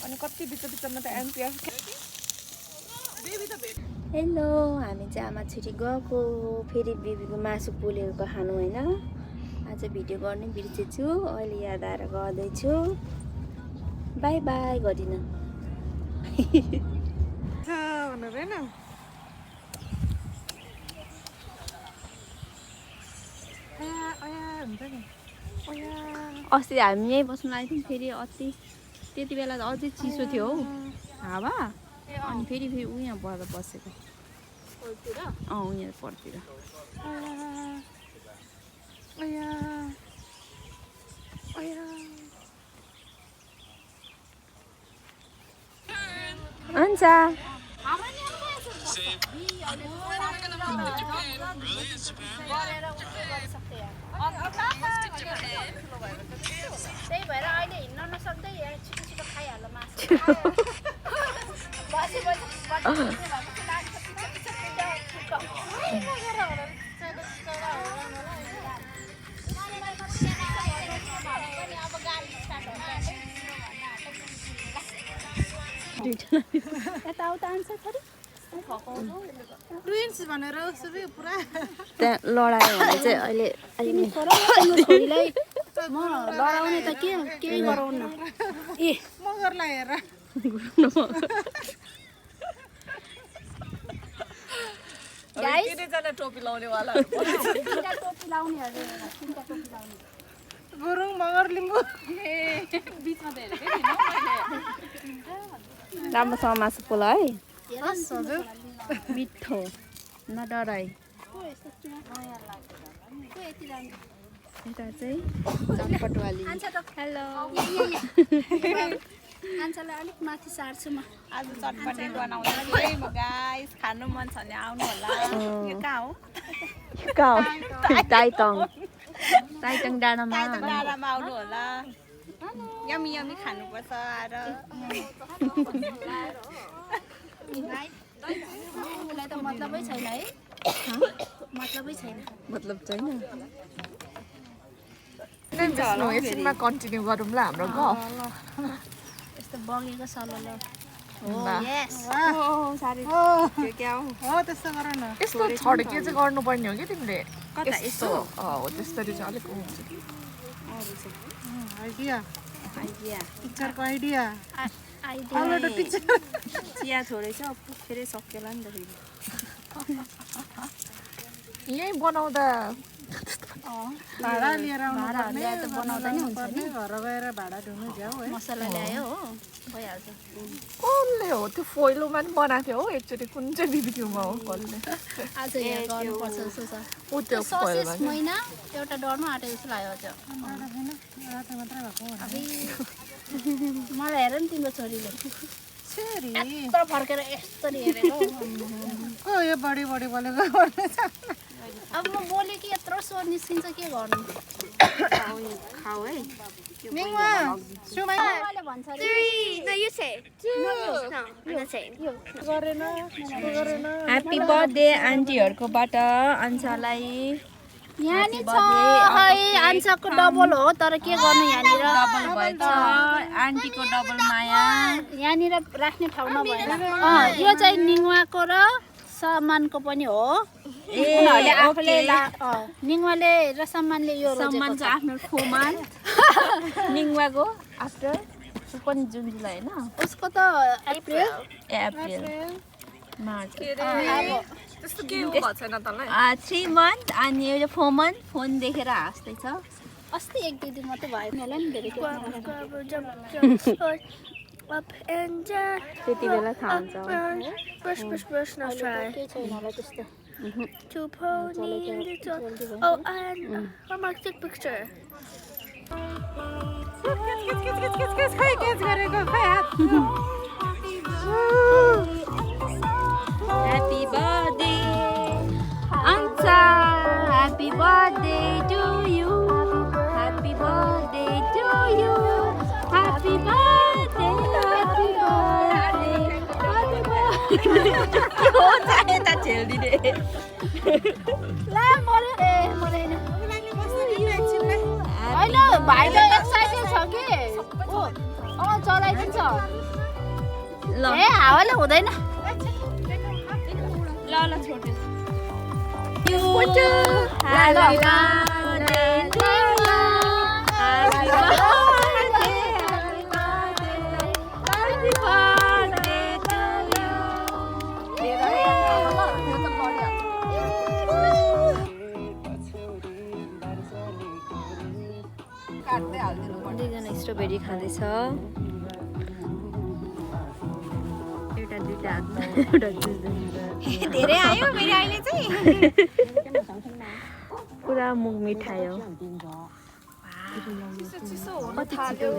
अनि कति बिचमा त एमपिएफ हेलो हामी चाहिँ आमा छोरी गएको फेरि बेबीको मासु पोलेको खानु होइन आज भिडियो गर्नै बिर्सेछु अहिले याद आएर गर्दैछु बाई बाई गरिन अस्ति हामी यहीँ बस्नु लागेको थियौँ फेरि अति त्यति बेला त अझै चिसो थियो हौ हावा अनि फेरि ऊ यहाँ भएर बसेको उनीहरू परतिर हुन्छ त्यही भएर अहिले हिँड्न नसक्दै छिटो छिटो खाइहाल्नु मासु यताउता आन्छ छोरी ट्विन्स भनेर सबै पुरा त्यहाँ लडायो भने चाहिँ अहिले छोरीलाई म लडाउने त केही गराउन ए मगरलाई हेर टोपी लाउनेवाला टोपी लाउनेहरू गुरुङ मगर लिम्बू राम्रोसँग मासु पोला है मिठो नडराई यता चाहिँ चटपटवाली हेलो आन्सालाई अलिक माथि सार्छु म आज चटपटे बनाउँदै म गाइस खानु मन छ भने आउनु होला यो कहाँ हो ताइटङ डाँडामा डाँडामा आउनु होला यमी यमी खानुपर्छ आएर उसलाई त मतलबै छैन है मतलबै छैन मतलब छैन एकछिनमा कन्टिन्यू गरौँ ल हाम्रो गफ यस्तो बगेको सलल त्यस्तो गर न यस्तो छड्के चाहिँ गर्नुपर्ने हो कि तिमीले यस्तो हो त्यसरी चाहिँ अलिक आइडिया आइडिया पिक्चरको आइडिया चिया छोडेछ फेरि सकिएला नि त फेरि यही बनाउँदा भाडा लिएर आउनु त बनाउँदा नि हुन्छ नि घर गएर भाडा ढुङ्नु जाऊ है मसला ल्यायो हो भइहाल्छ कसले हो त्यो फोइलोमा पनि बनाएको थियो हो एकचोटि कुन चाहिँ बिबिक्यूमा हो कसले आज यहाँ गर्नुपर्छ जस्तो छ ऊ त्यो ससेस महिना एउटा डरमा आँटे जस्तो लाग्यो त्यो मलाई हेर नि तिम्रो छोरीले यस्तो फर्केर यस्तरी हेरेको यो बढी बढी बोलेको अब म बोलेँ कि यत्रो स्वर निस्किन्छ के गर्नु खाऊ है भन्छ ह्याप्पी बर्थडे आन्टीहरूकोबाट अन्सालाई यहाँनिर छ है आन्साको डबल हो तर के गर्नु यहाँनिर डबल भएछ आन्टीको डबल माया यहाँनिर राख्ने ठाउँ नभएर यो चाहिँ निङ्वाको र सम्मानको पनि हो उनीहरूले आफूले निङ्वाले र सम्मानले यो सम्मान चाहिँ आफ्नो फोमान निङ्वाको आफ्टर पनि जुन जुलाई होइन उसको त अप्रिल अप्रिल मार्च त्यस्तो के भएको छैन तँलाई 3 month अनि यो 4 month फोन देखेर हाँस्दैछ अस्ति एक दुई दिन मात्रै भयो मलाई नि धेरै त्यति बेला थाहा हुन्छ केही छैन होला त्यस्तो Happy birthday Ansa Happy birthday to you Happy birthday to you Happy birthday Happy birthday Happy birthday Kyo chahe ta cheldi de ला मरे ए मरेन हैन भाइले के चलाइदिन्छ ल ए हावाले हुँदैन ल ल छोटे photo Happy birthday to you. Happy birthday, happy birthday to you. दुईजना स्ट्रबेरी खाँदैछ एउटा दुईटा हातमा एउटा जुस धेरै आयो मेरो अहिले चाहिँ पुरा मुख मिठायो चिसो हुन थाल्यो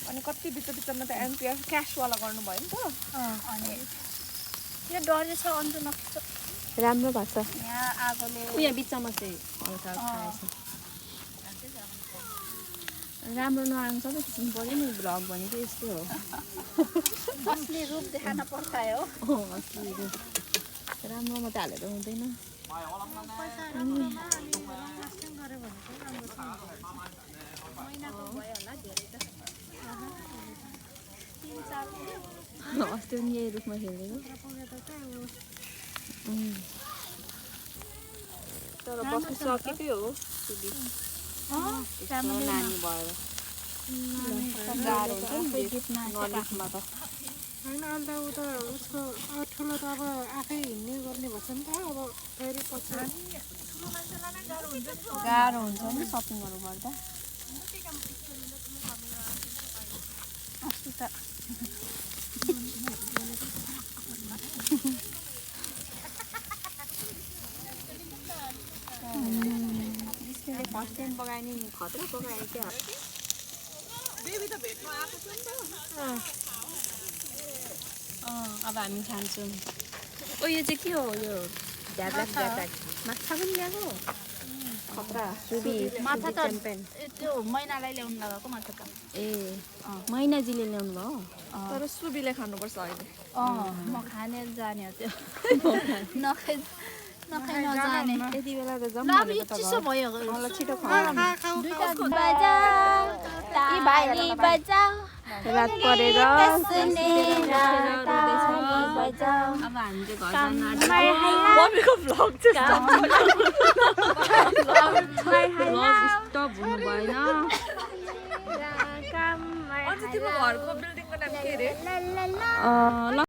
अनि कति बिचमा त एनपिआर क्यासवाला गर्नुभयो नि त अनि यहाँ डढेछ अन्त नखिच राम्रो भएको छ यहाँ आगोले यहाँ बिचमा चाहिँ हल्का खाएछ राम्रो नराम्रो सबै खिच्नु पऱ्यो नि भ्लग भनेको यस्तै हो असली रूप देखाउन पर्छ हो असली रूप राम्रो मात्रै हालेर हुँदैन अस्ति पनि यही रूपमा खेलेको तर बस्नु सकेकै हो नानी भएर गाह्रो हुन्छ नि नलिफमा त होइन अन्त ऊ त उसको ठुलो त अब आफै हिँड्ने गर्ने भन्छ नि त अब फेरि पछि गाह्रो हुन्छ नि सपिङहरू गर्दा अस्ति त फर्स्ट टाइम पकायो नि खतरा पकायो क्या बेबी त भेट्न आएको थियो नि त अब हामी खान्छौँ ओ यो चाहिँ के हो यो ढ्याब्ल्याक माछा पनि ल्याएको खतरा सुबी माछा त त्यो मैनालाई ल्याउनु लगाएको माछा त ए मैनाजीले ल्याउनु भयो तर सुबीले खानुपर्छ अहिले म खाने जाने हो त्यो नखाइ नजाने यति बेला त ल जम्मा अब यो चिसो भयो मलाई छिटो दुईटा बजाऊ ताली बजाऊ रात परेर बजाऊ अब हामी चाहिँ घर जान मम्मीको भ्लग चाहिँ स्टप हुनु भएन तिम्रो घरको बिल्डिङको नाम के अरे ल